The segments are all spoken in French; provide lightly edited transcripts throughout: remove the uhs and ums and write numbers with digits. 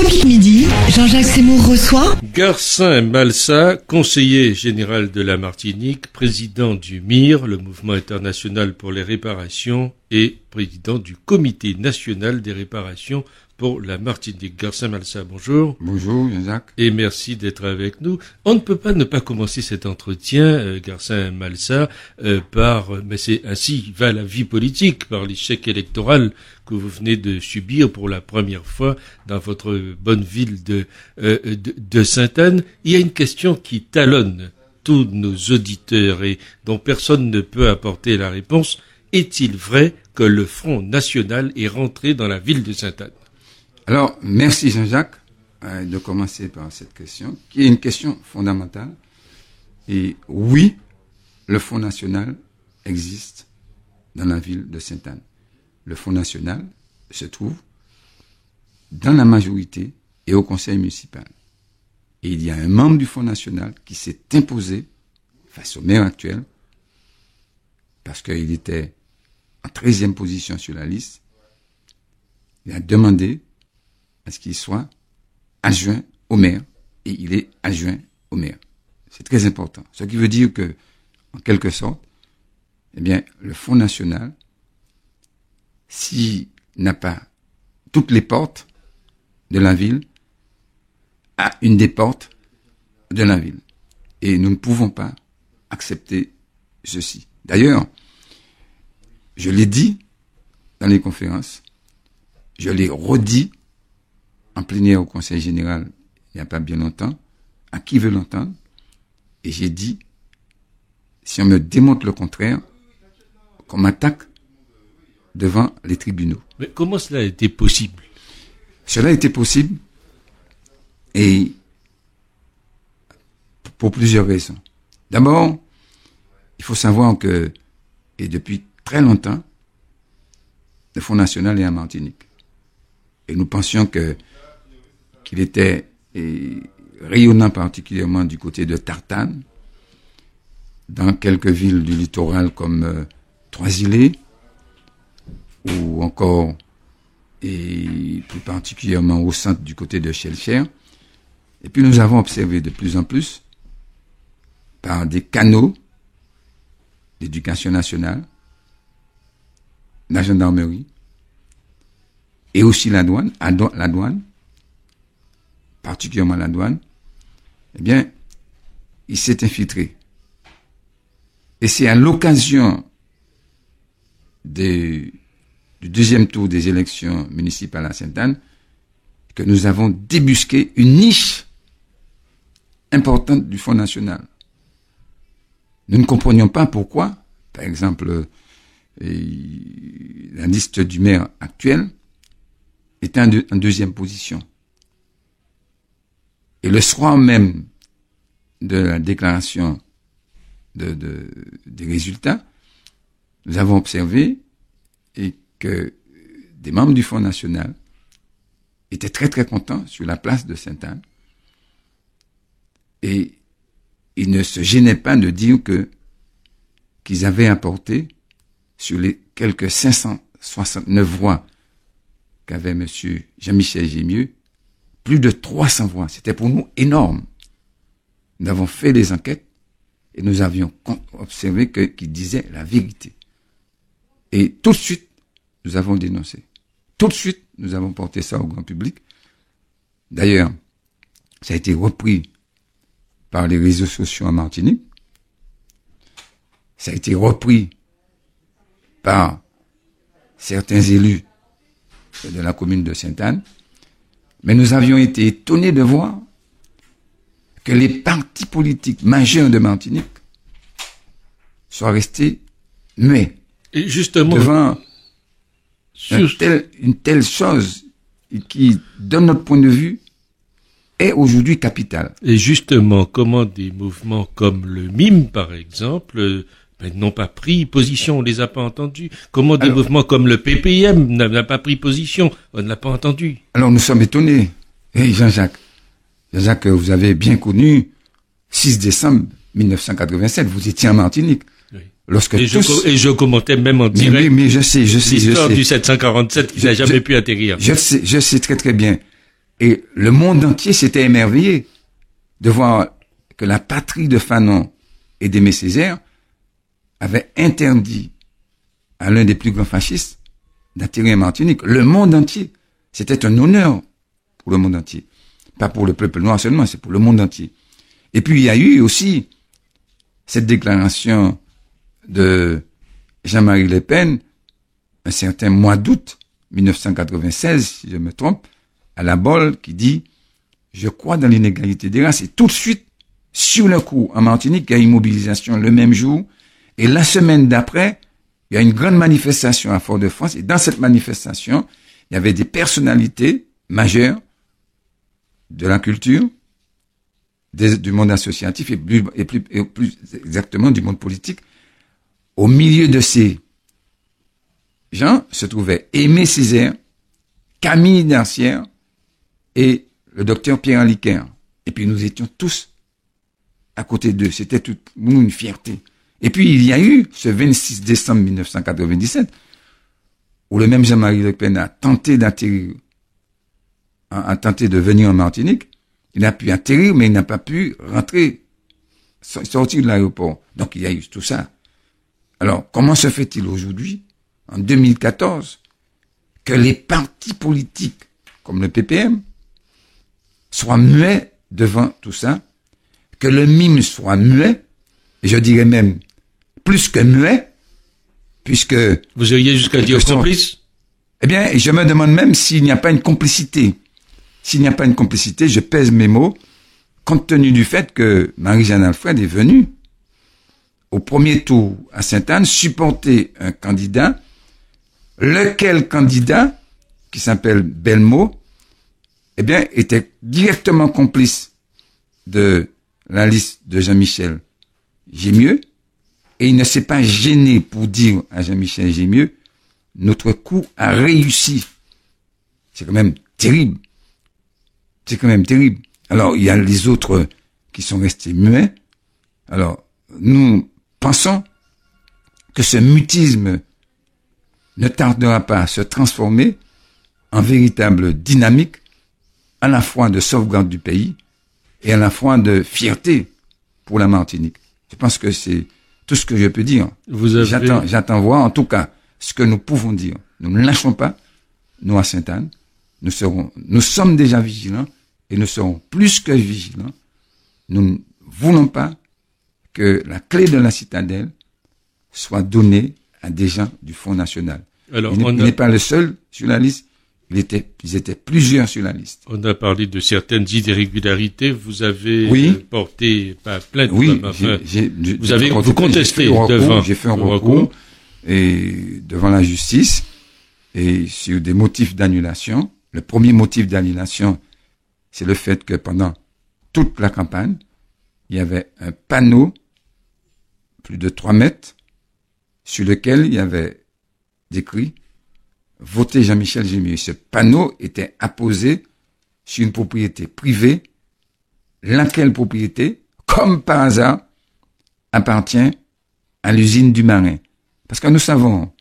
Chronique Midi, Jean-Jacques Seymour reçoit Garcin Malsa, conseiller général de la Martinique, président du MIR, le Mouvement international pour les réparations, et président du Comité national des réparations pour la Martinique. Garcin Malsa, bonjour. Bonjour, Jacques. Et merci d'être avec nous. On ne peut pas ne pas commencer cet entretien, Garcin Malsa, mais c'est ainsi va la vie politique, par l'échec électoral que vous venez de subir pour la première fois dans votre bonne ville de Sainte-Anne. Il y a une question qui talonne tous nos auditeurs et dont personne ne peut apporter la réponse. Est-il vrai que le Front National est rentré dans la ville de Sainte-Anne? Alors, merci Jean-Jacques de commencer par cette question, qui est une question fondamentale. Et oui, le Front National existe dans la ville de Sainte-Anne. Le Front National se trouve dans la majorité et au conseil municipal. Et il y a un membre du Front National qui s'est imposé face au maire actuel, parce qu'il était en 13e position sur la liste. Il a demandé à ce qu'il soit adjoint au maire, et il est adjoint au maire. C'est très important. Ce qui veut dire que, en quelque sorte, eh bien, le Front National, s'il n'a pas toutes les portes de la ville, a une des portes de la ville. Et nous ne pouvons pas accepter ceci. D'ailleurs, je l'ai dit dans les conférences, je l'ai redit en plénière au Conseil général il n'y a pas bien longtemps, à qui veut l'entendre, et j'ai dit, si on me démontre le contraire, qu'on m'attaque devant les tribunaux. Mais comment cela a été possible? Cela a été possible, et pour plusieurs raisons. D'abord, il faut savoir que, et depuis très longtemps, le Front National est en Martinique. Et nous pensions qu'il était rayonnant particulièrement du côté de Tartane, dans quelques villes du littoral comme Trois-Îlets, ou encore, et plus particulièrement au centre du côté de Chelcher. Et puis nous avons observé de plus en plus, par des canaux d'éducation nationale, la gendarmerie, et aussi la douane, particulièrement la douane, eh bien, il s'est infiltré. Et c'est à l'occasion du deuxième tour des élections municipales à Sainte-Anne que nous avons débusqué une niche importante du Front National. Nous ne comprenions pas pourquoi, par exemple, la liste du maire actuel était en deuxième position. Et le soir même de la déclaration des résultats, nous avons observé que des membres du Front National étaient très très contents sur la place de Sainte-Anne. Et ils ne se gênaient pas de dire qu'ils avaient apporté sur les quelques 569 voix qu'avait M. Jean-Michel Gémieux, plus de 300 voix. C'était pour nous énorme. Nous avons fait des enquêtes et nous avions observé qu'il disait la vérité. Et tout de suite, nous avons dénoncé. Tout de suite, nous avons porté ça au grand public. D'ailleurs, ça a été repris par les réseaux sociaux en Martinique. Ça a été repris par certains élus de la commune de Sainte-Anne. Mais nous avions été étonnés de voir que les partis politiques majeurs de Martinique soient restés muets. Et justement, devant une telle chose qui, de notre point de vue, est aujourd'hui capitale. Et justement, comment des mouvements comme le MIM, par exemple, n'ont pas pris position, on les a pas entendus? Comment des mouvements comme le PPM n'a pas pris position, on ne l'a pas entendu? Alors nous sommes étonnés. Hey Jean-Jacques, vous avez bien connu 6 décembre 1987, vous étiez en Martinique. Oui. Lorsque je commentais même en direct. Mais je sais. L'histoire du 747 qui n'a jamais pu atterrir. Je sais très très bien. Et le monde entier s'était émerveillé de voir que la patrie de Fanon et d'Aimé Césaire avait interdit à l'un des plus grands fascistes d'atterrir en Martinique. Le monde entier. C'était un honneur pour le monde entier. Pas pour le peuple noir seulement, c'est pour le monde entier. Et puis il y a eu aussi cette déclaration de Jean-Marie Le Pen, un certain mois d'août 1996, si je me trompe, à la Bolle, qui dit « Je crois dans l'inégalité des races ». Et tout de suite, sur le coup, en Martinique, il y a une mobilisation le même jour. Et la semaine d'après, il y a une grande manifestation à Fort-de-France. Et dans cette manifestation, il y avait des personnalités majeures de la culture, du monde associatif et plus exactement du monde politique. Au milieu de ces gens se trouvaient Aimé Césaire, Camille Darcière et le docteur Pierre Aliquer. Et puis nous étions tous à côté d'eux. C'était tout pour nous une fierté. Et puis il y a eu ce 26 décembre 1997 où le même Jean-Marie Le Pen a tenté d'atterrir, a tenté de venir en Martinique. Il a pu atterrir, mais il n'a pas pu rentrer, sortir de l'aéroport. Donc il y a eu tout ça. Alors, comment se fait-il aujourd'hui, en 2014, que les partis politiques, comme le PPM, soient muets devant tout ça, que le MIM soit muet, et je dirais même plus que muet, puisque... Vous iriez jusqu'à dire complice? Eh bien, je me demande même s'il n'y a pas une complicité. S'il n'y a pas une complicité, je pèse mes mots, compte tenu du fait que Marie-Jeanne Alfred est venue au premier tour à Sainte-Anne supporter un candidat, lequel candidat, qui s'appelle Belmo, eh bien, était directement complice de la liste de Jean-Michel Gémieux, et il ne s'est pas gêné pour dire à Jean-Michel Gémieux, notre coup a réussi. C'est quand même terrible. C'est quand même terrible. Alors, il y a les autres qui sont restés muets. Alors, nous pensons que ce mutisme ne tardera pas à se transformer en véritable dynamique, à la fois de sauvegarde du pays et à la fois de fierté pour la Martinique. Je pense que c'est tout ce que je peux dire. J'attends voir, en tout cas, ce que nous pouvons dire. Nous ne lâchons pas, nous à Sainte-Anne. Nous sommes déjà vigilants et nous serons plus que vigilants. Nous ne voulons pas que la clé de la citadelle soit donnée à des gens du Front National. Alors, il n'est pas le seul sur la liste. Ils étaient plusieurs sur la liste. On a parlé de certaines irrégularités. Vous avez porté pas plainte. Oui, vous contestez devant. J'ai fait un recours et devant la justice et sur des motifs d'annulation. Le premier motif d'annulation, c'est le fait que pendant toute la campagne, il y avait un panneau plus de 3 mètres sur lequel il y avait décrit « Votez Jean-Michel Gémieux ». Ce panneau était apposé sur une propriété privée, laquelle propriété, comme par hasard, appartient à l'usine du Marin. Parce que nous savons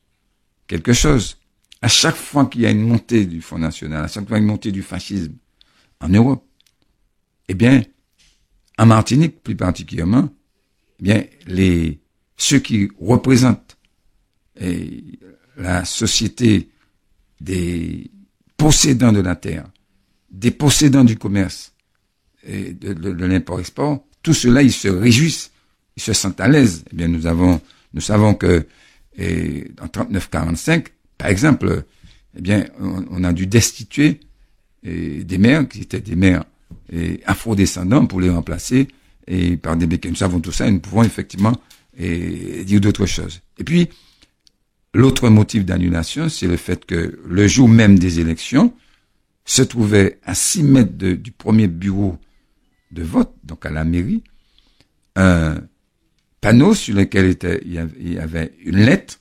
quelque chose. À chaque fois qu'il y a une montée du Front National, à chaque fois qu'il y a une montée du fascisme en Europe, eh bien, en Martinique plus particulièrement, eh bien, ceux qui représentent la société des possédants de la terre, des possédants du commerce et de l'import-export, tout cela, ils se réjouissent, ils se sentent à l'aise. Eh bien, nous savons que en 39-45, par exemple, eh bien, on a dû destituer des maires qui étaient des maires afro-descendants pour les remplacer par des béquets. Nous savons tout ça et nous pouvons effectivement dire d'autres choses. Et puis, l'autre motif d'annulation, c'est le fait que le jour même des élections, se trouvait à 6 mètres du premier bureau de vote, donc à la mairie, un panneau sur lequel il y avait une lettre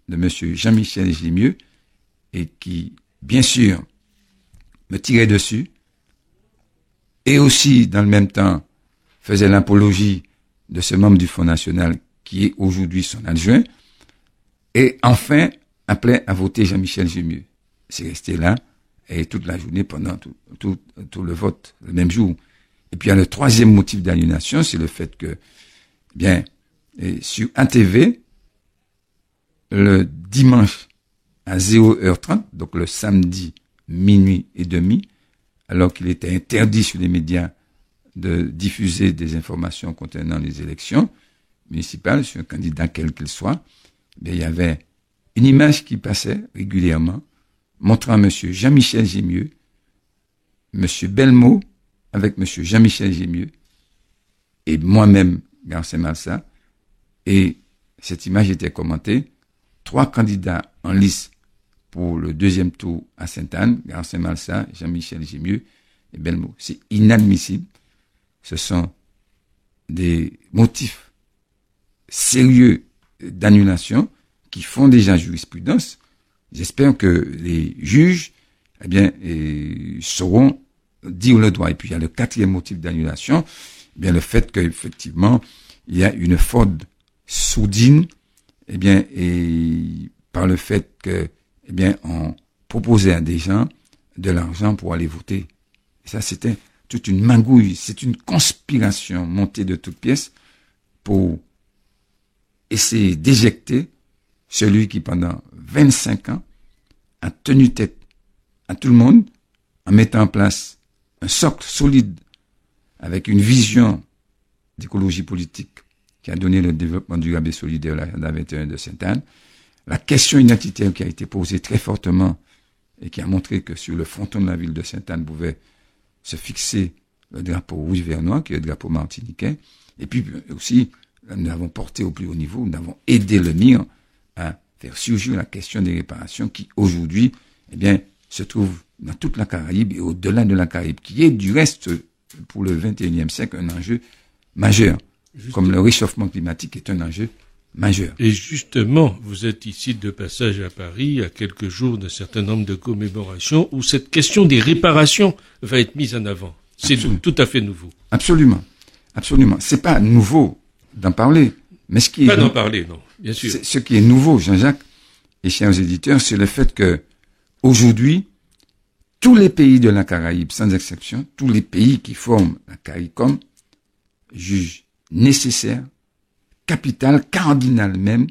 de monsieur Jean-Michel Gémieux et qui, bien sûr, me tirait dessus et aussi, dans le même temps, faisait l'apologie de ce membre du Front National qui est aujourd'hui son adjoint et enfin appelait à voter Jean-Michel Gémieux. C'est resté là et toute la journée pendant tout le vote, le même jour. Et puis, il y a le troisième motif d'aliénation, c'est le fait que, bien, sur ATV, le dimanche à 0h30, donc le samedi, minuit et demi, alors qu'il était interdit sur les médias de diffuser des informations concernant les élections municipales sur un candidat quel qu'il soit, bien, il y avait une image qui passait régulièrement, montrant M. Jean-Michel Gémieux, M. Belmo, avec M. Jean-Michel Gémieux, et moi-même, Garcin Malsa, et cette image était commentée, 3 candidats en lice pour le deuxième tour à Sainte-Anne, Garcin Malsa, Jean-Michel Gémieux et Belmo. C'est inadmissible. Ce sont des motifs sérieux d'annulation qui font déjà jurisprudence. J'espère que les juges, eh bien, sauront dire le droit. Et puis, il y a le 4e motif d'annulation, eh bien, le fait qu'effectivement, il y a une fraude sourdine, eh bien, et par le fait que, eh bien, on proposait à des gens de l'argent pour aller voter. Et ça, c'était toute une magouille, c'est une conspiration montée de toutes pièces pour essayer d'éjecter celui qui, pendant 25 ans, a tenu tête à tout le monde en mettant en place un socle solide avec une vision d'écologie politique qui a donné le développement durable et solidaire, l'agenda 21 de Sainte-Anne. La question identitaire qui a été posée très fortement et qui a montré que sur le fronton de la ville de Sainte-Anne pouvait se fixer le drapeau rouge vert noir, qui est le drapeau martiniquais. Et puis aussi, nous avons porté au plus haut niveau, nous avons aidé le MIR à faire surgir la question des réparations qui, aujourd'hui, eh bien, se trouve dans toute la Caraïbe et au-delà de la Caraïbe, qui est du reste, pour le 21e siècle, un enjeu majeur. Comme le réchauffement climatique est un enjeu majeur. Et justement, vous êtes ici de passage à Paris, à quelques jours d'un certain nombre de commémorations, où cette question des réparations va être mise en avant. C'est tout à fait nouveau. Absolument. Absolument. C'est pas nouveau d'en parler. Mais ce qui pas est d'en parler, non. Bien sûr. Ce qui est nouveau, Jean-Jacques et chers éditeurs, c'est le fait que, aujourd'hui, tous les pays de la Caraïbe, sans exception, tous les pays qui forment la CARICOM, jugent nécessaire, capital, cardinal même,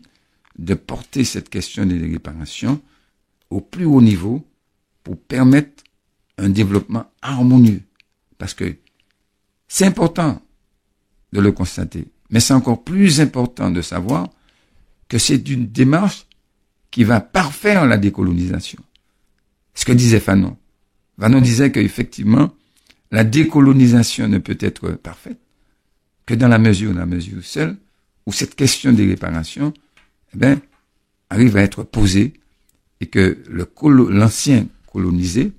de porter cette question des réparations au plus haut niveau pour permettre un développement harmonieux. Parce que c'est important de le constater, mais c'est encore plus important de savoir que c'est une démarche qui va parfaire la décolonisation. Ce que disait Fanon. Fanon disait qu'effectivement, la décolonisation ne peut être parfaite que dans la mesure seule, où cette question des réparations, eh ben, arrive à être posée et que l'ancien colonisé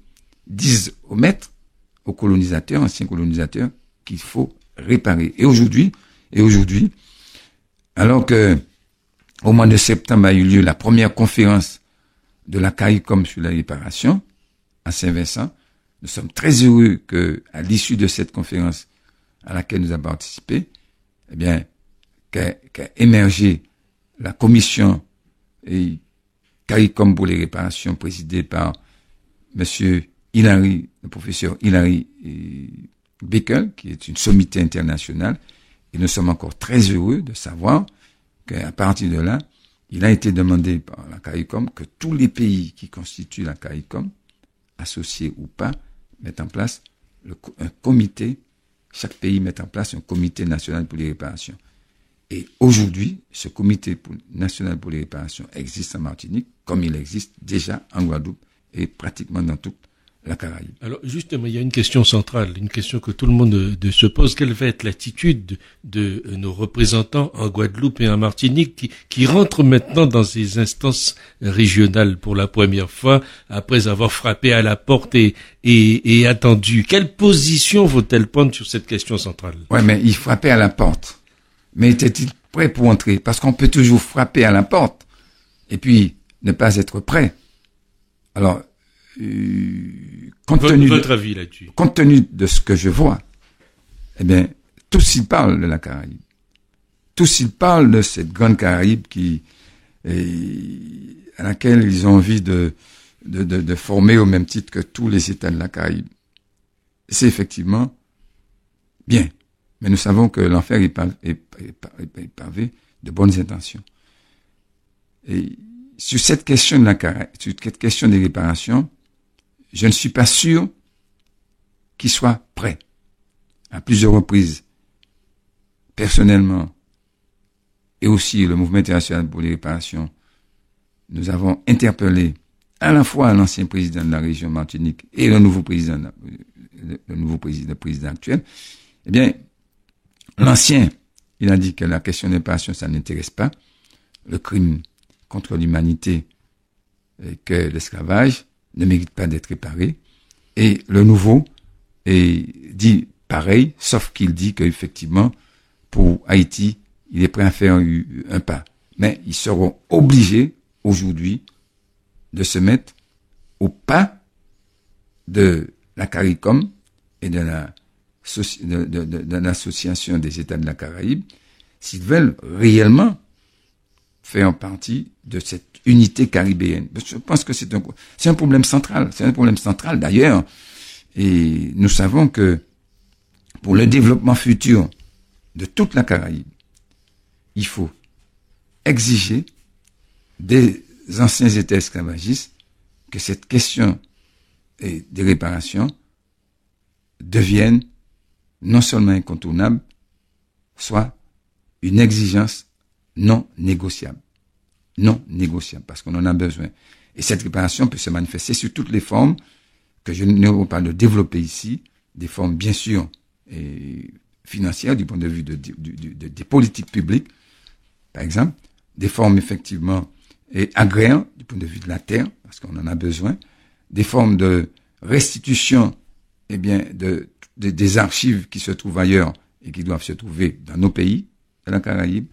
dise au maître, aux colonisateurs, anciens colonisateurs, qu'il faut réparer. Et aujourd'hui, alors que au mois de septembre a eu lieu la première conférence de la CARICOM sur la réparation à Saint-Vincent, nous sommes très heureux que, à l'issue de cette conférence à laquelle nous avons participé, eh bien, qu'a émergé la commission CARICOM pour les réparations présidée par monsieur Hilary, le professeur Hilary Beckel, qui est une sommité internationale, et nous sommes encore très heureux de savoir qu'à partir de là, il a été demandé par la CARICOM que tous les pays qui constituent la CARICOM, associés ou pas, mettent en place un comité, chaque pays met en place un comité national pour les réparations. Et aujourd'hui, ce comité national pour les réparations existe en Martinique, comme il existe déjà en Guadeloupe et pratiquement dans toute la Caraïbe. Alors justement, il y a une question centrale, une question que tout le monde se pose. Quelle va être l'attitude de nos représentants en Guadeloupe et en Martinique qui rentrent maintenant dans ces instances régionales pour la première fois, après avoir frappé à la porte et attendu? Quelle position vont-elles prendre sur cette question centrale? Ouais, mais il frappait à la porte. Mais était-il prêt pour entrer? Parce qu'on peut toujours frapper à la porte et puis ne pas être prêt. Alors, compte tenu de ce que je vois, eh bien, tous ils parlent de la Caraïbe. Tous ils parlent de cette grande Caraïbe à laquelle ils ont envie de de former au même titre que tous les États de la Caraïbe. C'est effectivement bien. Mais nous savons que l'enfer est pavé de bonnes intentions. Et sur cette question de la Caraïbe, sur cette question des réparations, je ne suis pas sûr qu'il soit prêt. À plusieurs reprises, personnellement, et aussi le Mouvement international pour les réparations, nous avons interpellé à la fois l'ancien président de la région Martinique et le nouveau président, le président actuel. Eh bien, l'ancien, il a dit que la question des réparations, ça n'intéresse pas. Le crime contre l'humanité et que l'esclavage ne mérite pas d'être réparé. Et le nouveau dit pareil, sauf qu'il dit qu'effectivement, pour Haïti, il est prêt à faire un pas. Mais ils seront obligés, aujourd'hui, de se mettre au pas de la CARICOM et de l'association des États de la Caraïbe, s'ils veulent réellement faire partie de cette unité caribéenne. Je pense que c'est un problème central. C'est un problème central d'ailleurs. Et nous savons que pour le développement futur de toute la Caraïbe, il faut exiger des anciens États esclavagistes que cette question des réparations devienne non seulement incontournable, soit une exigence non négociable. Non négociable, parce qu'on en a besoin. Et cette réparation peut se manifester sur toutes les formes que je n'aurai pas de développer ici, des formes bien sûr financières du point de vue des politiques publiques, par exemple, des formes effectivement agraires du point de vue de la terre, parce qu'on en a besoin, des formes de restitution, des archives qui se trouvent ailleurs et qui doivent se trouver dans nos pays, dans la Caraïbe,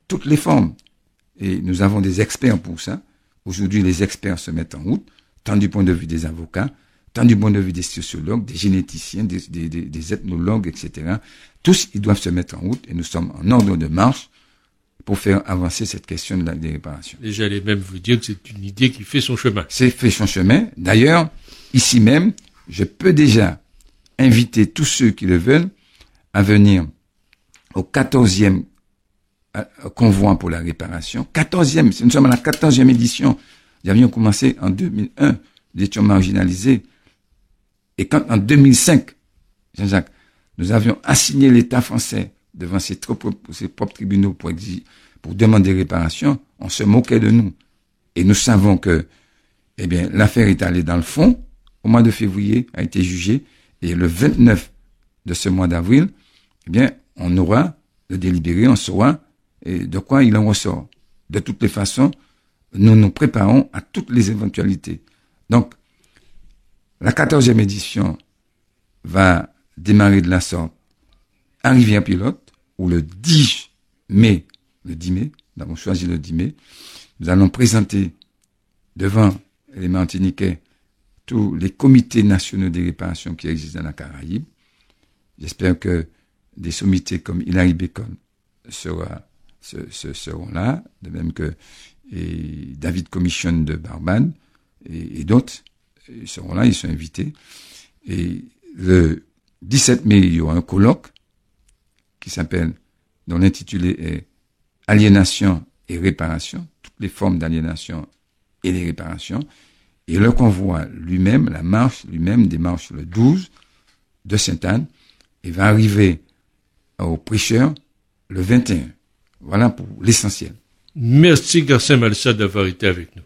toutes les formes. Et nous avons des experts pour ça. Aujourd'hui, les experts se mettent en route, tant du point de vue des avocats, tant du point de vue des sociologues, des généticiens, des ethnologues, etc. Tous, ils doivent se mettre en route et nous sommes en ordre de marche pour faire avancer cette question des réparations. Et j'allais même vous dire que c'est une idée qui fait son chemin. C'est fait son chemin. D'ailleurs, ici même, je peux déjà inviter tous ceux qui le veulent à venir au 14e convoi pour la réparation. 14e, nous sommes à la 14e édition. Nous avions commencé en 2001, nous étions marginalisés. Et quand en 2005, Jean-Jacques, nous avions assigné l'État français devant ses propres tribunaux pour demander réparation, on se moquait de nous. Et nous savons que, l'affaire est allée dans le fond, au mois de février, a été jugée, et le 29 de ce mois d'avril, on aura le délibéré, on saura de quoi il en ressort. De toutes les façons, nous nous préparons à toutes les éventualités. Donc, la 14e édition va démarrer de la sorte à Rivière-Pilote, où le 10 mai, nous avons choisi le 10 mai, nous allons présenter devant les Martiniquais tous les comités nationaux des réparations qui existent dans la Caraïbe. J'espère que des sommités comme Hilary Bacon seront là, de même que David Commission de Barbade et d'autres seront là, ils sont invités. Et le 17 mai, il y aura un colloque dont l'intitulé est Aliénation et réparation, toutes les formes d'aliénation et les réparations. Et le convoi lui-même, la marche lui-même démarche le 12 de Sainte-Anne et va arriver au prêcheur le 21. Voilà pour l'essentiel. Merci Garcin Malsa d'avoir été avec nous.